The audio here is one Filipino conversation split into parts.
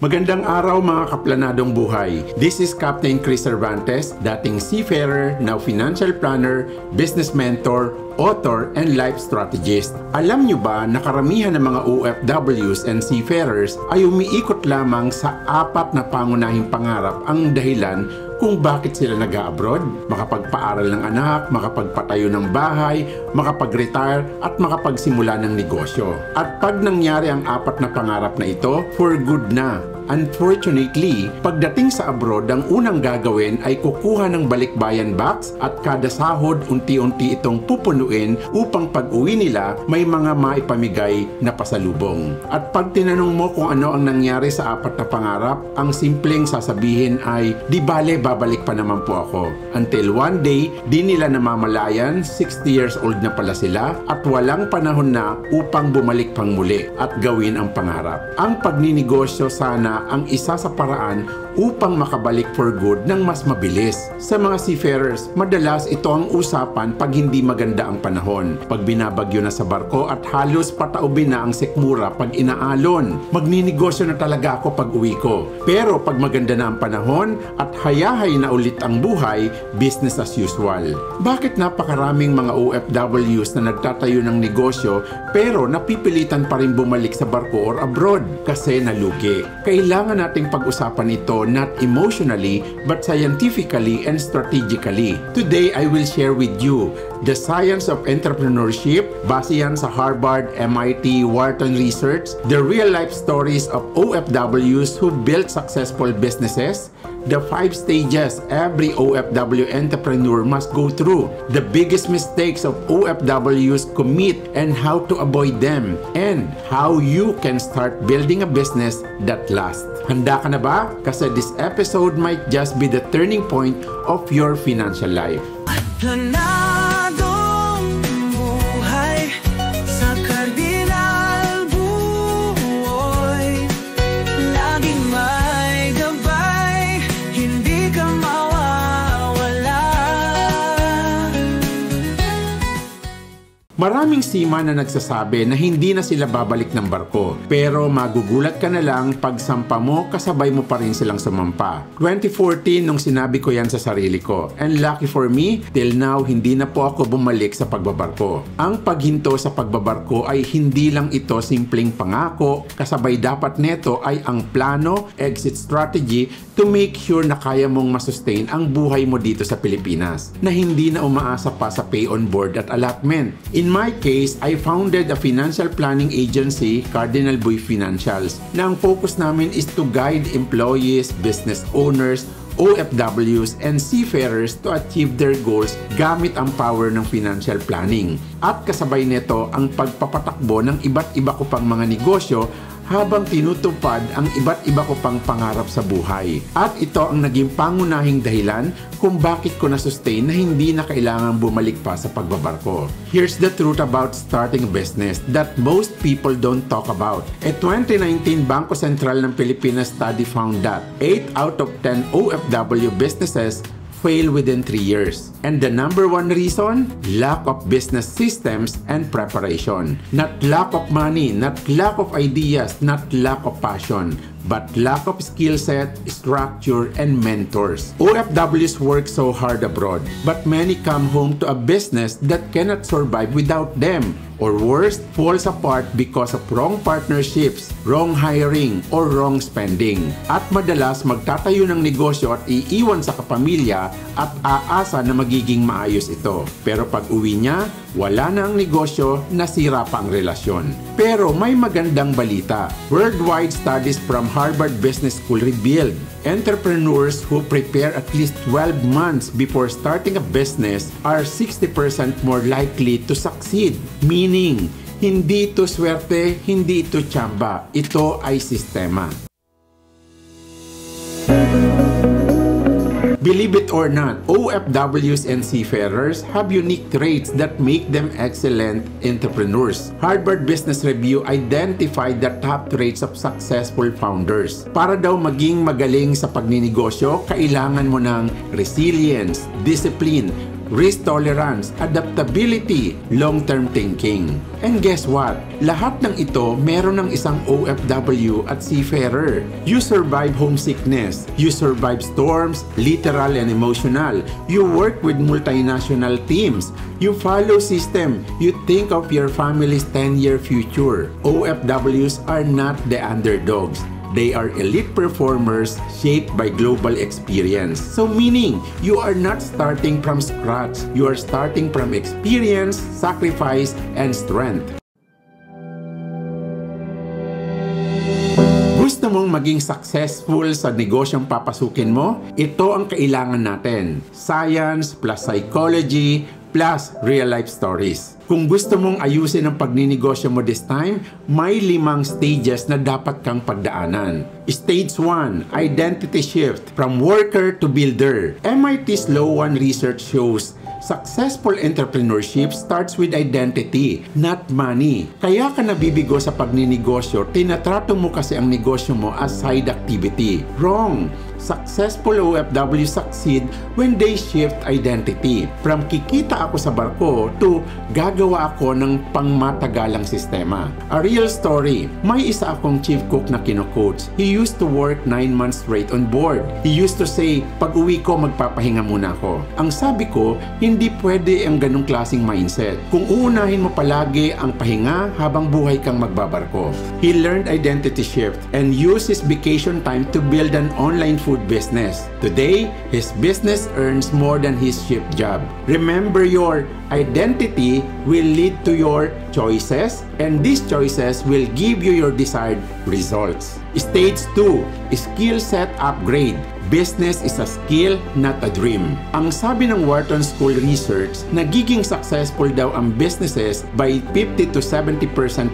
Magandang araw mga kaplanadong buhay. This is Captain Chris Cervantes, dating seafarer, now financial planner, business mentor, author, and life strategist. Alam nyo ba na karamihan ng mga OFWs and seafarers ay umiikot lamang sa apat na pangunahing pangarap ang dahilan kung bakit sila nag-abroad? Makapagpaaral ng anak, makapagpatayo ng bahay, makapag-retire, at makapagsimula ng negosyo. At pag nangyari ang apat na pangarap na ito, for good na. Unfortunately, pagdating sa abroad, ang unang gagawin ay kukuha ng balikbayan box at kada sahod unti-unti itong pupunuin upang pag-uwi nila may mga maipamigay na pasalubong. At pag tinanong mo kung ano ang nangyari sa apat na pangarap, ang simpleng sasabihin ay, di bale, babalik pa naman po ako. Until one day, di nila namamalayan, 60 years old na pala sila at walang panahon na upang bumalik pang muli at gawin ang pangarap. Ang pagninegosyo sana ang isa sa paraan upang makabalik for good ng mas mabilis. Sa mga seafarers, madalas ito ang usapan pag hindi maganda ang panahon. Pag binabagyo na sa barko at halos pataubin na ang sikmura pag inaalon. Magninegosyo na talaga ako pag uwi ko. Pero pag maganda na ang panahon at hayahay na ulit ang buhay, business as usual. Bakit napakaraming mga OFWs na nagtatayo ng negosyo pero napipilitan pa rin bumalik sa barko or abroad? Kasi nalugi. Kailangan nating pag-usapan ito not emotionally but scientifically and strategically. Today, I will share with you the science of entrepreneurship, base yan sa Harvard, MIT, Wharton Research, the real-life stories of OFWs who built successful businesses, the 5 stages every OFW entrepreneur must go through, the biggest mistakes of OFWs commit and how to avoid them, and how you can start building a business that lasts. Handa ka na ba? Kasi this episode might just be the turning point of your financial life. Planadong buhay sa Cardinal Buoy, laging may gabay, hindi ka mawawala. Maraming seaman na nagsasabi na hindi na sila babalik ng barko. Pero magugulat ka na lang pag sampa mo, kasabay mo pa rin silang sumampa. 2014 nung sinabi ko yan sa sarili ko. And lucky for me, till now hindi na po ako bumalik sa pagbabarko. Ang paghinto sa pagbabarko ay hindi lang ito simpleng pangako. Kasabay dapat neto ay ang plano, exit strategy to make sure na kaya mong masustain ang buhay mo dito sa Pilipinas. Na hindi na umaasa pa sa pay on board at allotment. In my case, I founded a financial planning agency, Cardinal Buoy Financials, na ang focus namin is to guide employees, business owners, OFWs, and seafarers to achieve their goals gamit ang power ng financial planning. At kasabay nito ang pagpapatakbo ng iba't iba ko pang mga negosyo habang tinutupad ang iba't iba ko pang pangarap sa buhay. At ito ang naging pangunahing dahilan kung bakit ko na-sustain na hindi na kailangan bumalik pa sa pagbabarko. Here's the truth about starting a business that most people don't talk about. A 2019 Bangko Sentral ng Pilipinas study found that 8 out of 10 OFW businesses fail within 3 years. And the number one reason? Lack of business systems and preparation. Not lack of money, not lack of ideas, not lack of passion, but lack of skill set, structure, and mentors. OFWs work so hard abroad, but many come home to a business that cannot survive without them. Or worse, falls apart because of wrong partnerships, wrong hiring, or wrong spending. At madalas magtatayo ng negosyo at iiwan sa kapamilya at aasa na magiging maayos ito. Pero pag uwi niya, wala na ang negosyo, nasira pa ang relasyon. Pero may magandang balita. Worldwide studies from Harvard Business School revealed entrepreneurs who prepare at least 12 months before starting a business are 60% more likely to succeed. Meaning, hindi ito swerte, hindi ito tsamba. Ito ay sistema. Believe it or not, OFWs and seafarers have unique traits that make them excellent entrepreneurs. Harvard Business Review identified the top traits of successful founders. Para daw maging magaling sa pagninegosyo, kailangan mo ng resilience, discipline, risk tolerance, adaptability, long-term thinking. And guess what? Lahat ng ito meron ng isang OFW at seafarer. You survive homesickness. You survive storms, literal and emotional. You work with multinational teams. You follow system. You think of your family's 10-year future. OFWs are not the underdogs. They are elite performers shaped by global experience. So meaning, you are not starting from scratch. You are starting from experience, sacrifice, and strength. Gusto mong maging successful sa negosyong papasukin mo? Ito ang kailangan natin. Science plus psychology plus real-life stories. Kung gusto mong ayusin ang pagninegosyo mo this time, may 5 stages na dapat kang pagdaanan. Stage 1, identity shift from worker to builder. MIT's Law 1 research shows successful entrepreneurship starts with identity, not money. Kaya ka nabibigo sa pagninegosyo, tinatrato mo kasi ang negosyo mo as side activity. Wrong! Successful OFW succeed when they shift identity. From kikita ako sa barko to gagawa ako ng pangmatagalang sistema. A real story, may isa akong chief cook na kino-coach. He used to work 9 months straight on board. He used to say, pag uwi ko magpapahinga muna ako. Ang sabi ko, hindi pwede ang ganong klaseng mindset. Kung uunahin mo palagi ang pahinga habang buhay kang magbabarko. He learned identity shift and used his vacation time to build an online food business. Today, his business earns more than his ship job. Remember, your identity will lead to your choices, and these choices will give you your desired results. Stage 2, skill set upgrade. Business is a skill, not a dream. Ang sabi ng Wharton School Research, nagiging successful daw ang businesses by 50 to 70%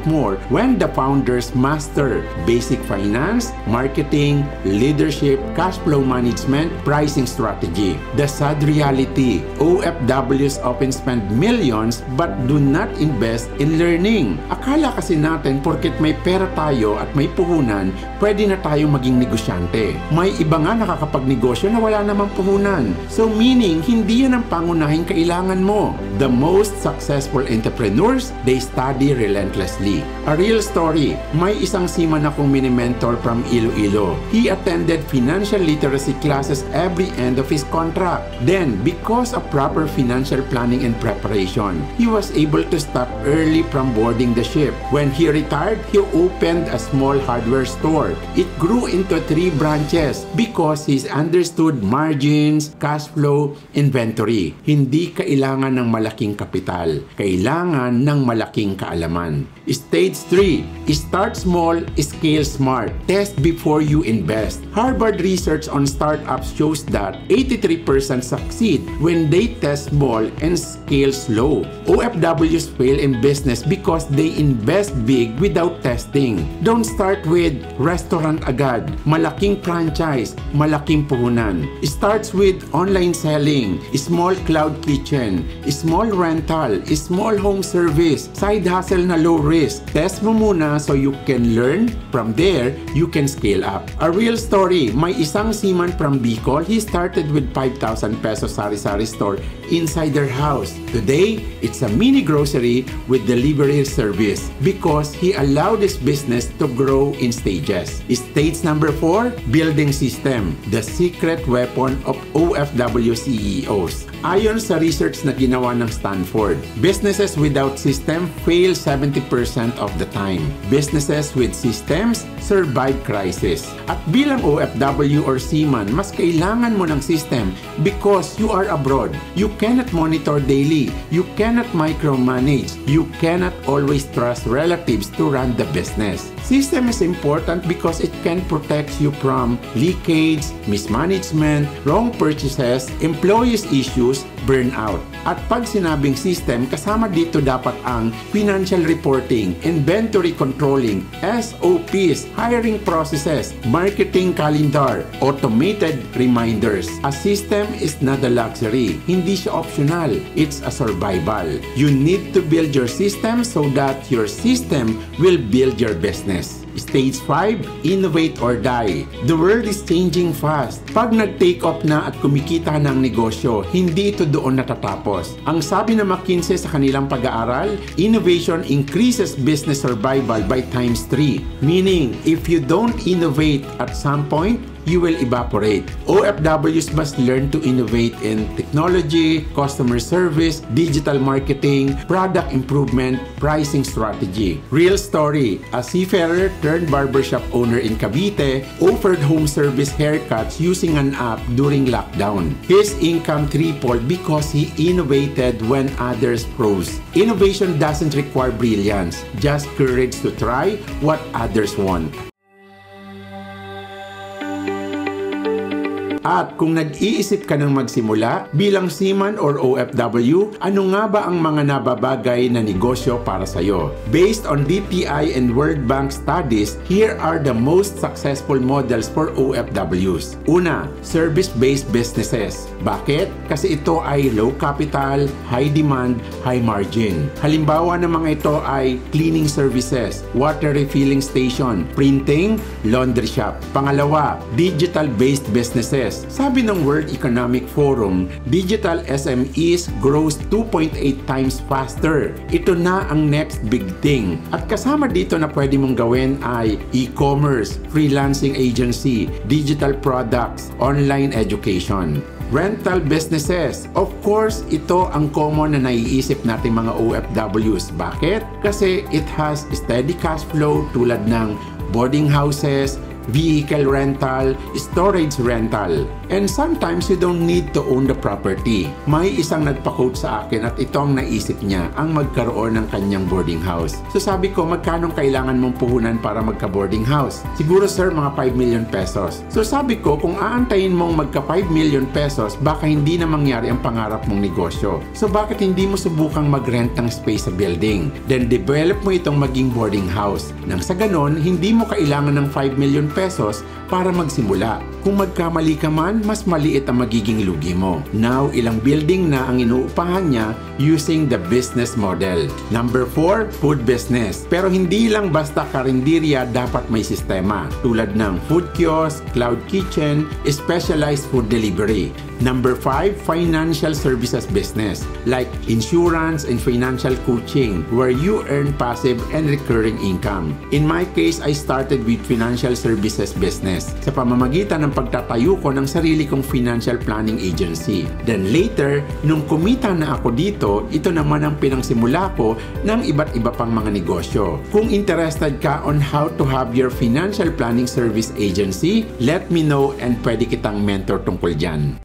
more when the founders master basic finance, marketing, leadership, cash flow management, pricing strategy. The sad reality, OFWs often spend millions but do not invest in learning. Akala kasi natin porket may pera tayo at may puhunan, pwede na tayong maging negosyante. May iba nga nakakapagnegosyo na wala namang puhunan. So meaning, hindi yan ang pangunahing kailangan mo. The most successful entrepreneurs, they study relentlessly. A real story, may isang seaman akong mini-mentor from Iloilo. He attended financial literacy classes every end of his contract. Then, because of proper financial planning and preparation, he was able to stop early from boarding the ship. When he retired, he opened a small hardware store. It grew into 3 branches because he understood margins, cash flow, inventory. Hindi kailangan ng malaking kapital. Kailangan ng malaking kaalaman. Stage 3. Start small, scale smart. Test before you invest. Harvard research on startups shows that 83% succeed when they test small and scale slow. OFWs fail in business because they invest big without testing. Don't start with restaurant agad, malaking franchise, malaking puhunan. Starts with online selling, small cloud kitchen, small rental, small home service, side hustle na low risk. Test mo muna so you can learn. From there, you can scale up. A real story, may isang seaman from Bicol. He started with 5,000 pesos sari-sari store inside their house. Today, it's a mini grocery with delivery service because he allowed his business to grow in stages. Stage number 4, building system, the secret weapon of OFW CEOs. Ayon sa research na ginawa ng Stanford, businesses without system fail 70% of the time. Businesses with systems survive crisis. At bilang OFW or seaman, mas kailangan mo ng system because you are abroad. You cannot monitor daily. You cannot micromanage. You cannot always trust relatives to run the business. System is important because it can protect you from leakage, mismanagement, wrong purchases, employees issues, burnout. At pag sinabing system, kasama dito dapat ang financial reporting, inventory controlling, SOPs, hiring processes, marketing calendar, automated reminders. A system is not a luxury. Hindi siya optional. It's a survival. You need to build your system so that your system will build your business. Stage 5, innovate or die. The world is changing fast. Pag nag-take off na at kumikita ng negosyo, hindi ito doon natatapos. Ang sabi ng McKinsey sa kanilang pag-aaral, innovation increases business survival by times 3. Meaning, if you don't innovate at some point, you will evaporate. OFWs must learn to innovate in technology, customer service, digital marketing, product improvement, pricing strategy. Real story, a seafarer turned barbershop owner in Cavite offered home service haircuts using an app during lockdown. His income tripled because he innovated when others froze. Innovation doesn't require brilliance, just courage to try what others want. At kung nag-iisip ka ng magsimula bilang seaman or OFW, ano nga ba ang mga nababagay na negosyo para sa'yo? Based on DTI and World Bank studies, here are the most successful models for OFWs. Una, service-based businesses. Bakit? Kasi ito ay low capital, high demand, high margin. Halimbawa ng mga ito ay cleaning services, water refilling station, printing, laundry shop. Pangalawa, digital-based businesses. Sabi ng World Economic Forum, digital SMEs grows 2.8 times faster. Ito na ang next big thing. At kasama dito na pwede mong gawin ay e-commerce, freelancing agency, digital products, online education. Rental businesses. Of course, ito ang common na naiisip nating mga OFWs. Bakit? Kasi it has steady cash flow tulad ng boarding houses, vehicle rental, storage rental. And sometimes you don't need to own the property. May isang nagpa-quote sa akin at ito ang naisip niya, ang magkaroon ng kanyang boarding house. So sabi ko, magkano kailangan mong puhunan para magka-boarding house? Siguro sir, mga 5 million pesos. So sabi ko, kung aantayin mong magka 5 million pesos, baka hindi na mangyari ang pangarap mong negosyo. So bakit hindi mo subukang mag-rent ng space sa building? Then develop mo itong maging boarding house. Nang sa ganon, hindi mo kailangan ng 5 million pesos para magsimula. Kung magkamali ka man, mas maliit ang magiging lugi mo. Now, ilang building na ang inuupahan niya using the business model. Number 4, food business. Pero hindi lang basta karinderya dapat may sistema. Tulad ng food kiosk, cloud kitchen, specialized food delivery. Number 5, financial services business like insurance and financial coaching where you earn passive and recurring income. In my case, I started with financial services business sa pamamagitan ng pagtatayo ko ng sarili kong financial planning agency. Then later, nung kumita na ako dito, ito naman ang pinangsimula ko ng iba't iba pang mga negosyo. Kung interested ka on how to have your financial planning service agency, let me know and pwede kitang mentor tungkol dyan.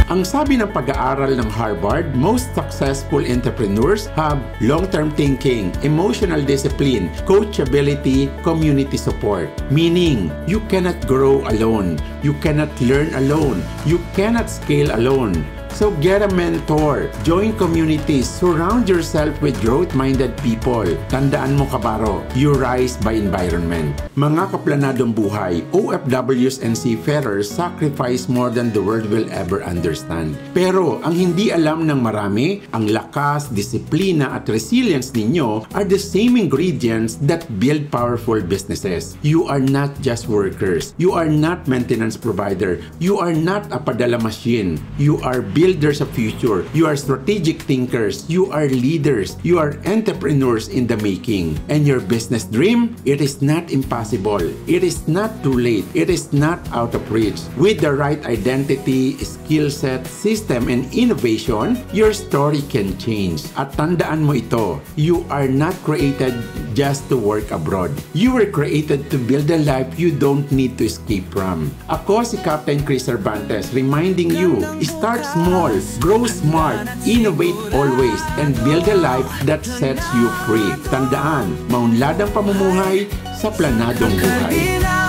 Ang sabi ng pag-aaral ng Harvard, most successful entrepreneurs have long-term thinking, emotional discipline, coachability, community support. Meaning, you cannot grow alone, you cannot learn alone, you cannot scale alone. So get a mentor, join communities, surround yourself with growth-minded people. Tandaan mo kabaro, you rise by environment. Mga kaplanadong buhay, OFWs and seafarers sacrifice more than the world will ever understand. Pero ang hindi alam ng marami, ang lakas, disiplina at resilience ninyo are the same ingredients that build powerful businesses. You are not just workers. You are not maintenance provider. You are not a padala machine. You are builders of future. You are strategic thinkers. You are leaders. You are entrepreneurs in the making. And your business dream, it is not impossible. It is not too late. It is not out of reach. With the right identity, skill set, system, and innovation, your story can change. At tandaan mo ito, you are not created just to work abroad. You were created to build a life you don't need to escape from. Ako si Captain Chris Cervantes, reminding you, start small, grow smart, innovate always, and build a life that sets you free. Tandaan, maunlad ang pamumuhay sa planadong buhay.